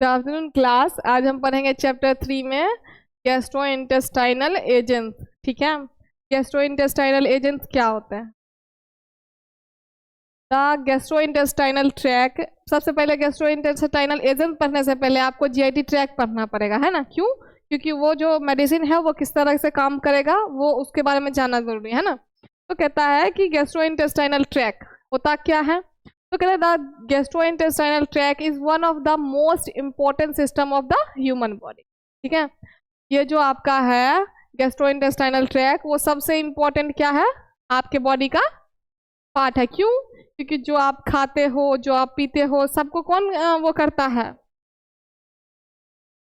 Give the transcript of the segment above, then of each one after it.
Good afternoon class. आज हम पढ़ेंगे चैप्टर 3 में गैस्ट्रोइंटेस्टाइनल एजेंट्स। ठीक है, गैस्ट्रोइंटेस्टाइनल एजेंट्स क्या होते हैं? The gastrointestinal tract. सबसे पहले गैस्ट्रोइंटेस्टाइनल एजेंट पढ़ने से पहले आपको जीआईटी ट्रैक पढ़ना पड़ेगा, है ना? क्यों? क्योंकि वो जो मेडिसिन है वो किस तरह से काम करेगा वो उसके बारे में जानना जरूरी है ना। तो कहता है कि गैस्ट्रोइंटेस्टाइनल ट्रैक होता क्या है। तो कहते हैं the gastrointestinal tract is one of the most important system of the human body. ठीक है, ये जो आपका है गैस्ट्रोइंटेस्टाइनल ट्रैक वो सबसे इंपॉर्टेंट क्या है, आपके बॉडी का पार्ट है। क्यों? क्योंकि जो आप खाते हो, जो आप पीते हो, सबको कौन वो करता है,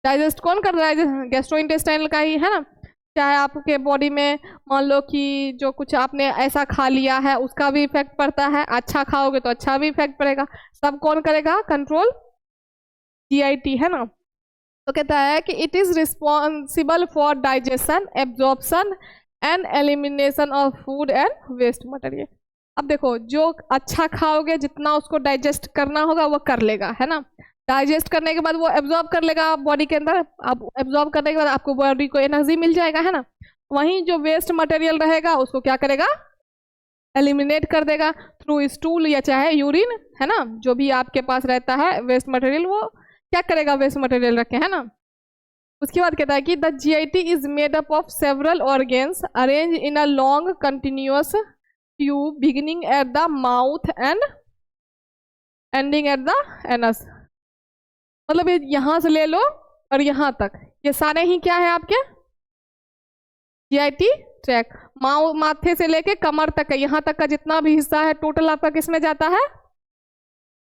डाइजेस्ट कौन कर रहा है? गैस्ट्रोइंटेस्टाइनल का ही है ना। चाहे आपके बॉडी में मान लो कि जो कुछ आपने ऐसा खा लिया है उसका भी इफेक्ट पड़ता है, अच्छा खाओगे तो अच्छा भी इफेक्ट पड़ेगा। सब कौन करेगा कंट्रोल? जीआईटी, है ना। तो कहता है कि it is responsible for digestion, absorption and elimination of food and waste material. अब देखो, जो अच्छा खाओगे जितना उसको डाइजेस्ट करना होगा वो कर लेगा, है ना। डाइजेस्ट करने के बाद वो एब्जॉर्ब कर लेगा बॉडी के अंदर। अब एब्जॉर्ब करने के बाद आपको बॉडी को एनर्जी मिल जाएगा, है ना। वहीं जो वेस्ट मटेरियल रहेगा उसको क्या करेगा? एलिमिनेट कर देगा थ्रू स्टूल या चाहे यूरिन, है ना। जो भी आपके पास रहता है वेस्ट मटेरियल वो क्या करेगा? वेस्ट मटेरियल रखे, है ना। उसके बाद कहता है कि the GIT is made up of several organs arrange in a long continuous tube beginning at the mouth and ending at the anus. मतलब ये यहाँ से ले लो और यहाँ तक, ये सारे ही क्या है आपके जीआईटी ट्रैक। माथे से लेके कमर तक है, यहाँ तक का जितना भी हिस्सा है टोटल आपका किस में जाता है?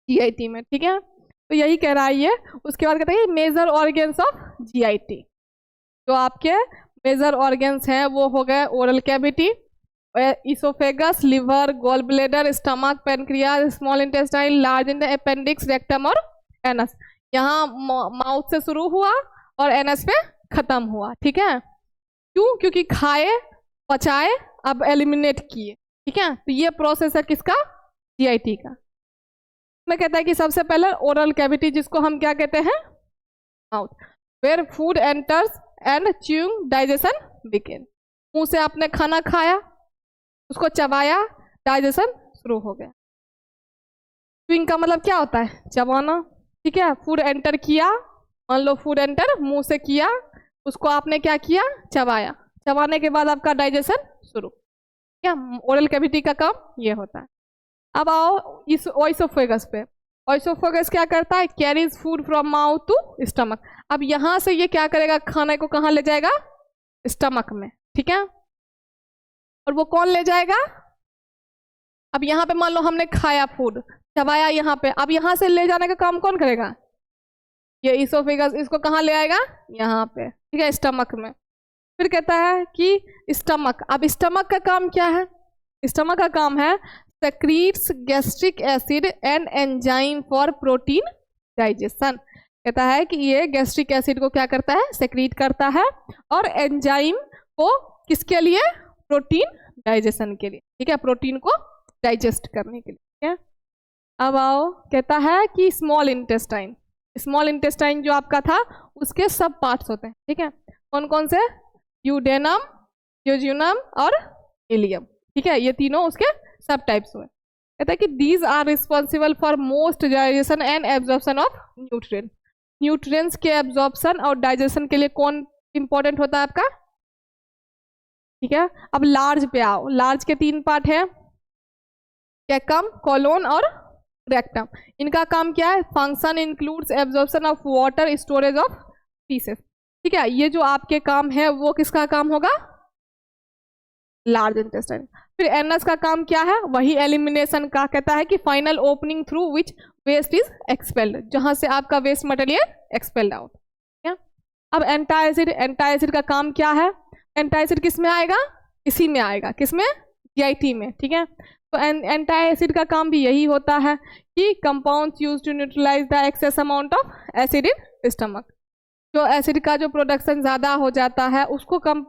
जीआईटी में। ठीक है, तो यही कह रहा है ये। उसके बाद कहता है मेजर ऑर्गेन्स ऑफ जीआईटी। जो आपके मेजर ऑर्गेन्स हैं वो हो गए oral cavity, oesophagus, liver, gall bladder, stomach, pancreas, small intestine, large appendix, rectum और एनस। यहाँ माउथ से शुरू हुआ और एनस पे खत्म हुआ। ठीक है, क्यों? क्योंकि खाए, पचाए, अब एलिमिनेट किए। ठीक है, तो ये प्रोसेस है किसका? जीआईटी का। में कहता है कि सबसे पहले ओरल कैविटी, जिसको हम क्या कहते हैं? Mouth, where food enters and chewing digestion begin. मुंह से आपने खाना खाया, उसको चबाया, डाइजेशन शुरू हो गया। च्यूइंग का मतलब क्या होता है? चबाना। ठीक है, फूड एंटर किया, मान लो फूड एंटर मुंह से किया, उसको आपने क्या किया? चबाया। चबाने के बाद आपका डाइजेशन शुरू। क्या ओरल कैविटी का काम ये होता है। अब आओ इस ओइसोफेगस पे। ओइसोफेगस क्या करता है? Carries food from mouth to stomach. अब यहां से ये क्या करेगा? खाने को कहाँ ले जाएगा? स्टमक में। ठीक है, और वो कौन ले जाएगा? अब यहाँ पे मान लो हमने खाया, फूड चबाया यहाँ पे, अब यहाँ से ले जाने का काम कौन करेगा? ये इसोफेगस इसको कहाँ ले आएगा? यहाँ पे। ठीक है, स्टमक में। फिर कहता है कि स्टमक, अब स्टमक का काम क्या है? स्टमक का काम है secretes gastric acid and enzyme for protein digestion. कहता है कि ये गैस्ट्रिक एसिड को क्या करता है? सेक्रीट करता है, और एंजाइम को किसके लिए? प्रोटीन डाइजेशन के लिए। ठीक है, प्रोटीन को डाइजेस्ट करने के लिए। ठीक है, अब आओ, कहता है कि स्मॉल इंटेस्टाइन। स्मॉल इंटेस्टाइन जो आपका था उसके सब पार्ट्स होते हैं। ठीक है, कौन कौन से? यूडेनम, यूजिनम और इलियम। ठीक है, ये तीनों उसके सब टाइप्स हुए। कहता है कि these are responsible for most digestion and absorption of nutrient. Nutrients के एब्जॉर्प्शन और डाइजेशन के लिए कौन इंपॉर्टेंट होता है आपका? ठीक है, अब लार्ज पे आओ। लार्ज के 3 पार्ट है, कैकम, कोलोन और रेक्टम। इनका काम क्या है? Function includes absorption of water, storage of faeces. ठीक है, ये जो आपके काम है वो किसका काम होगा? Large intestine. फिर एनस का काम क्या है? वही एलिमिनेशन का। कहता है कि final opening through which waste is expelled, जहां से आपका वेस्ट मटेरियल एक्सपेल्ड आउट। ठीक है, अब एंटाइसिड। एंटाइसिड का काम क्या है? एंटाइसिड किस में आएगा? इसी में आएगा, किसमें? जीआईटी में। ठीक है, तो एंटाइसिड का काम भी यही होता है कि compounds used to neutralise the excess amount of acid in stomach. जो एसिड का जो प्रोडक्शन ज़्यादा हो जाता है उसको कम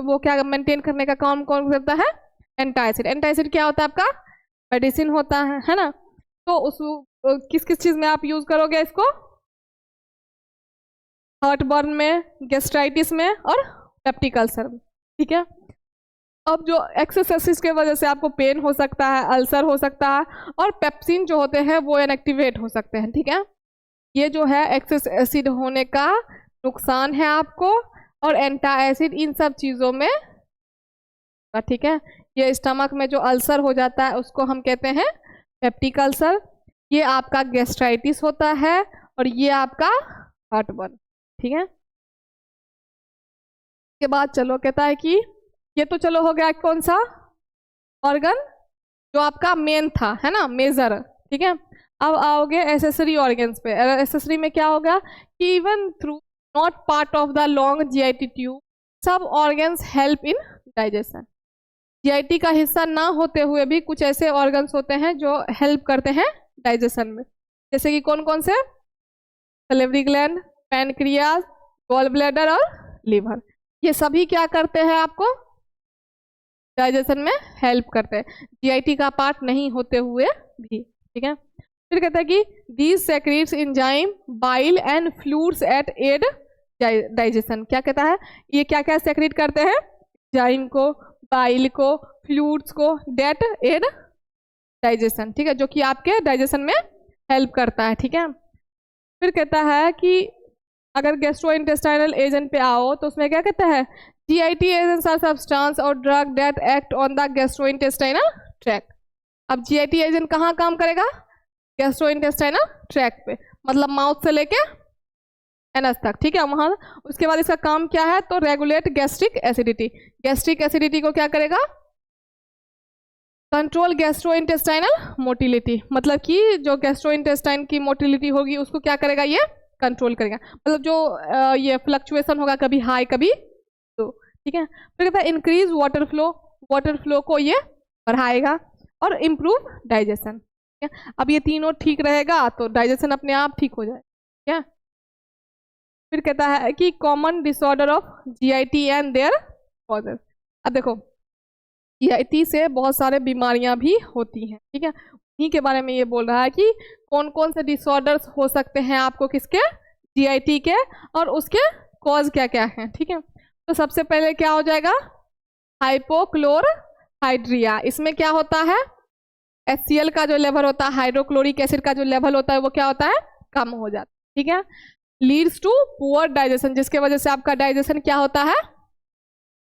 वो क्या मेंटेन करने का काम कौन करता है? एंटाइसिड। एंटाइसिड क्या होता है आपका? मेडिसिन होता है ना। तो उस किस किस चीज़ में आप यूज़ करोगे इसको? हार्ट बर्न में, गैस्ट्राइटिस में और पेप्टिक अल्सर में, ठीक है। अब जो एक्सेस एसिड के वजह से आपको पेन हो सकता है, अल्सर हो सकता है, और पेप्सिन जो होते हैं वो इनएक्टिवेट हो सकते हैं, ठीक है। ये जो है एक्सेस एसिड होने का नुकसान है आपको, और एंटासिड इन सब चीज़ों में, ठीक है। ये स्टमक में जो अल्सर हो जाता है उसको हम कहते हैं पेप्टिक अल्सर, ये आपका गैस्ट्राइटिस होता है, और ये आपका हार्ट बर्न, ठीक है। के बाद चलो कहता है कि ये तो चलो हो गया कौन सा ऑर्गन जो आपका मेन था, है ना, मेजर, ठीक है। अब आओगे एसेसरी ऑर्गन्स पे। एसेसरी में क्या होगा कि even through not part of the long GIT tube सब organs help in digestion. GIT का हिस्सा ना होते हुए भी कुछ ऐसे ऑर्गन्स होते हैं जो हेल्प करते हैं डाइजेशन में, जैसे कि कौन कौन से, salivary gland, pancreas, gall bladder और लीवर, ये सभी क्या करते हैं आपको डाइजेशन में हेल्प करते हैं, जीआईटी का पार्ट नहीं होते हुए भी, ठीक है। फिर कहता है कि these secretes enzyme bile and fluids at aid digestion. क्या कहता है, ये क्या क्या सेक्रेट करते हैं, एंजाइम को, बाइल को, फ्लूइड्स को, डेट एड डाइजेशन, ठीक है, जो कि आपके डाइजेशन में हेल्प करता है, ठीक है। फिर कहता है कि अगर गैस्ट्रोइंटेस्टाइनल एजेंट पे आओ तो उसमें क्या कहता है, जीआईटी एजेंट्स आर सब्सटेंस और drug that act on the gastrointestinal tract. अब जीआईटी एजेंट कहाँ काम करेगा, गैस्ट्रोइंटेस्टाइनल ट्रैक्ट पे, मतलब माउथ से लेके एनस तक, ठीक है, वहां। उसके बाद इसका काम क्या है, तो regulate gastric acidity. Gastric acidity को क्या करेगा, कंट्रोल गैस्ट्रोइंटेस्टाइनल मोटिलिटी, मतलब कि जो गैस्ट्रोइंटेस्टाइन की मोटिलिटी होगी उसको क्या करेगा, ये कंट्रोल करेगा, मतलब जो ये फ्लक्चुएशन होगा कभी हाई कभी लो, ठीक है। फिर कहता है increase water flow, water flow को ये बढ़ाएगा और इम्प्रूव डाइजेशन, ठीक है। अब ये तीनों ठीक रहेगा तो डाइजेशन अपने आप ठीक हो जाए, ठीक है। फिर कहता है कि common disorder of GIT and their causes. अब देखो जीआईटी से बहुत सारे बीमारियां भी होती हैं, ठीक है, उन्हीं के बारे में ये बोल रहा है कि कौन कौन से डिसऑर्डर्स हो सकते हैं आपको किसके, जीआईटी के, और उसके कॉज क्या क्या हैं, ठीक है। तो सबसे पहले क्या हो जाएगा, हाइपोक्लोरहाइड्रिया। इसमें क्या होता है, HCl का जो लेवल होता है, हाइड्रोक्लोरिक एसिड का जो लेवल होता है वो क्या होता है, कम हो जाता है, ठीक है। लीड्स टू पुअर डाइजेशन, जिसके वजह से आपका डाइजेशन क्या होता है,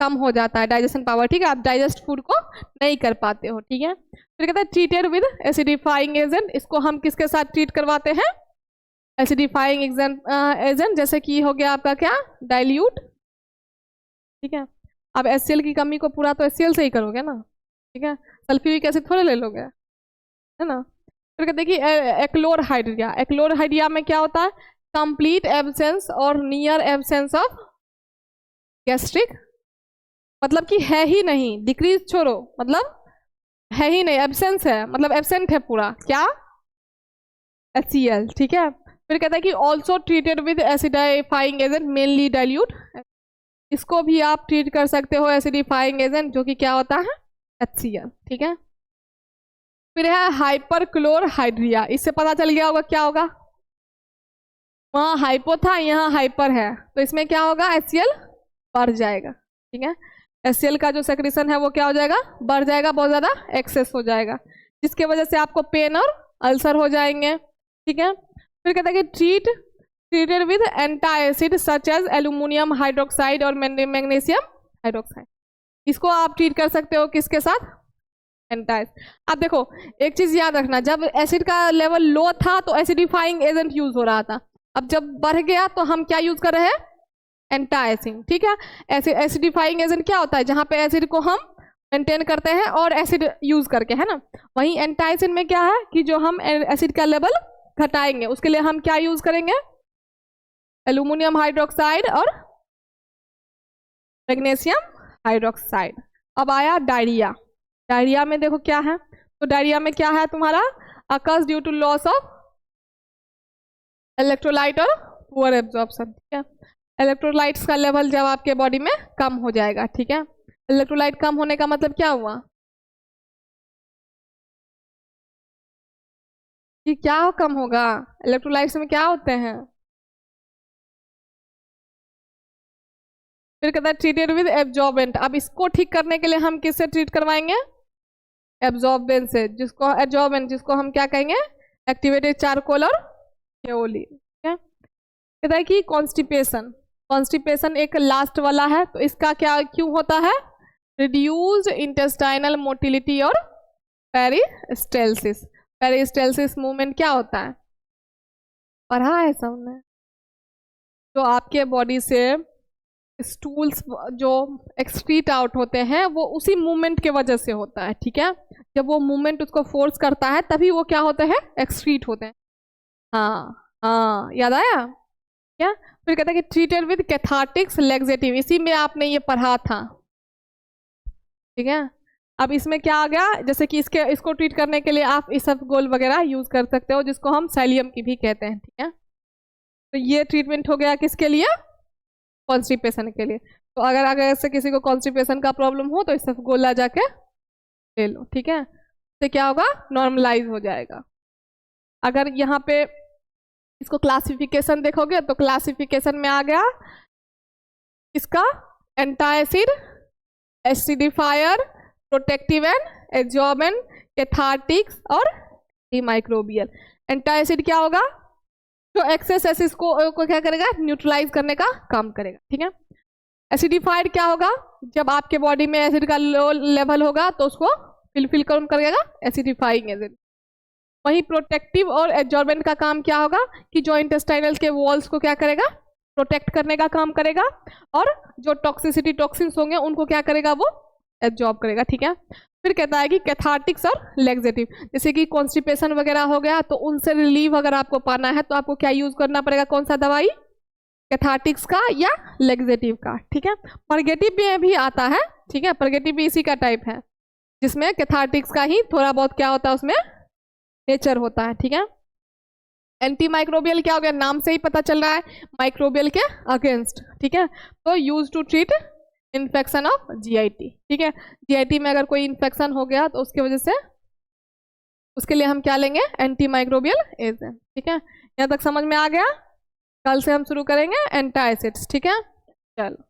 कम हो जाता है, डाइजेशन पावर, ठीक है, आप डाइजेस्ट फूड को नहीं कर पाते हो, ठीक है। फिर कहता है ट्रीटेड विद एसिडिफाइंग एजेंट। इसको हम किसके साथ ट्रीट करवाते हैं, एसिडिफाइंग एजेंट, जैसे कि हो गया आपका क्या, डाइल्यूट, ठीक है। अब HCl की कमी को पूरा तो HCl से ही करोगे ना, ठीक है, सल्फ्यूरिक एसिड थोड़े ले लोगे, है ना। फिर कहते हैं कि एक्लोरहाइड्रिया। एक्लोरहाइड्रिया में क्या होता है, कंप्लीट एब्सेंस और नियर एब्सेंस ऑफ गैस्ट्रिक, मतलब कि है ही नहीं, डिक्रीज छोड़ो, मतलब है ही नहीं, एब्सेंस है, मतलब एब्सेंट है पूरा, क्या, HCl, ठीक है। फिर कहता है कि also treated with acidifying agent mainly dilute. इसको भी आप ट्रीट कर सकते हो एसिडिफाइंग एजेंट, जो कि क्या होता है, HCl, ठीक है। फिर है हाइपरक्लोरहाइड्रिया। इससे पता चल गया होगा क्या होगा, वहाँ हाइपो था यहाँ हाइपर है, तो इसमें क्या होगा, HCl बढ़ जाएगा, ठीक है। HCl का जो सेक्रेशन है वो क्या हो जाएगा, बढ़ जाएगा, बहुत ज़्यादा एक्सेस हो जाएगा, जिसके वजह से आपको पेन और अल्सर हो जाएंगे, ठीक है। फिर कहता है कि treated with antacid such as aluminium hydroxide और मैग्नीशियम हाइड्रोक्साइड। इसको आप ट्रीट कर सकते हो किसके साथ, एंटासिड। अब देखो एक चीज याद रखना, जब एसिड का लेवल लो था तो एसिडिफाइंग एजेंट यूज हो रहा था, अब जब बढ़ गया तो हम क्या यूज कर रहे हैं, एंटासिड, ठीक है। एसिडिफाइंग एजेंट क्या होता है, जहाँ पे एसिड को हम मेंटेन करते हैं और एसिड यूज करके, है ना। वहीं एंटासिड में क्या है कि जो हम एसिड का लेवल घटाएंगे उसके लिए हम क्या यूज करेंगे, एल्यूमिनियम हाइड्रोक्साइड और मैग्नीशियम हाइड्रोक्साइड। अब आया डायरिया। डायरिया में देखो क्या है, तो डायरिया में क्या है तुम्हारा, occurs due to loss of electrolyte और पुअर एब्जॉर्प्शन, ठीक है। इलेक्ट्रोलाइट्स का लेवल जब आपके बॉडी में कम हो जाएगा, ठीक है। इलेक्ट्रोलाइट कम होने का मतलब क्या हुआ, कि क्या कम होगा, इलेक्ट्रोलाइट्स में क्या होते हैं, फिर कहता है ट्रीटेड विद एब्जॉर्बेंट। अब इसको ठीक करने के लिए हम किससे ट्रीट करवाएंगे? एब्जॉर्बेंट से, जिसको एब्जॉर्बेंट, जिसको हम क्या कहेंगे? एक्टिवेटेड चारकोल और केओलिन। ठीक है, कहता है कि कॉन्स्टिपेशन, कॉन्स्टिपेशन एक लास्ट वाला है, तो इसका क्या क्यों होता है? रिड्यूस्ड इंटेस्टाइनल मोटिलिटी और पेरिस्टेल्सिस। पेरिस्टेल्सिस मूवमेंट क्या होता है? पढ़ा है सबने? तो आपके बॉडी से स्टूल्स जो एक्सक्रीट आउट होते हैं वो उसी मूवमेंट के वजह से होता है। ठीक है, जब वो मूवमेंट उसको फोर्स करता है तभी वो क्या होते हैं? एक्सक्रीट होते हैं। हाँ हाँ, याद आया क्या? फिर कहता है कि ट्रीटेड विद कैथार्टिक्स लेक्सेटिव, इसी में आपने ये पढ़ा था। ठीक है, अब इसमें क्या आ गया? जैसे कि इसको ट्रीट करने के लिए आप इसबगोल वगैरह यूज कर सकते हो, जिसको हम सैलियम की भी कहते हैं। ठीक है, तो ये ट्रीटमेंट हो गया किसके लिए? कॉन्स्टिपेशन के लिए। तो अगर से किसी को कॉन्स्टिपेशन का प्रॉब्लम हो तो इसबगोल ला जाके ले लो। ठीक है, तो क्या होगा? नॉर्मलाइज हो जाएगा। अगर यहाँ पे इसको क्लासिफिकेशन देखोगे तो क्लासिफिकेशन में आ गया इसका antacid, acidifier, protective and absorbent, cathartics और एंटीमाइक्रोबियल। एंटासिड क्या होगा? जो एक्सेस एसिड को क्या करेगा? न्यूट्रलाइज करने का काम करेगा। ठीक है, एसिडिफाइड क्या होगा? जब आपके बॉडी में एसिड का लो लेवल होगा तो उसको फिल कौन करेगा? Acidifying acid. वहीं प्रोटेक्टिव और एब्जॉर्बेंट का काम क्या होगा? कि जो इंटेस्टाइनल के वॉल्स को क्या करेगा? प्रोटेक्ट करने का काम करेगा, और जो टॉक्सिसिटी टॉक्सिन्स होंगे उनको क्या करेगा? वो एब्जॉर्ब करेगा। ठीक है, फिर कहता है कि कैथार्टिक्स और लेक्सेटिव, जैसे कि कॉन्स्टिपेशन वगैरह हो गया तो उनसे रिलीव अगर आपको पाना है तो आपको क्या यूज करना पड़ेगा? कौन सा दवाई? कैथार्टिक्स का या लेक्सेटिव का। ठीक है, परगेटिव में भी आता है। ठीक है, परगेटिव भी इसी का टाइप है, जिसमें कैथार्टिक्स का ही थोड़ा बहुत क्या होता है उसमें नेचर होता है। ठीक है, एंटी माइक्रोबियल क्या हो गया? नाम से ही पता चल रहा है, माइक्रोबियल के अगेंस्ट। ठीक है, तो use to treat infection of GIT. ठीक है, जीआईटी में अगर कोई इन्फेक्शन हो गया तो उसकी वजह से उसके लिए हम क्या लेंगे? Anti microbial agent. ठीक है, यहाँ तक समझ में आ गया? कल से हम शुरू करेंगे एंटासिड्स। ठीक है, चलो।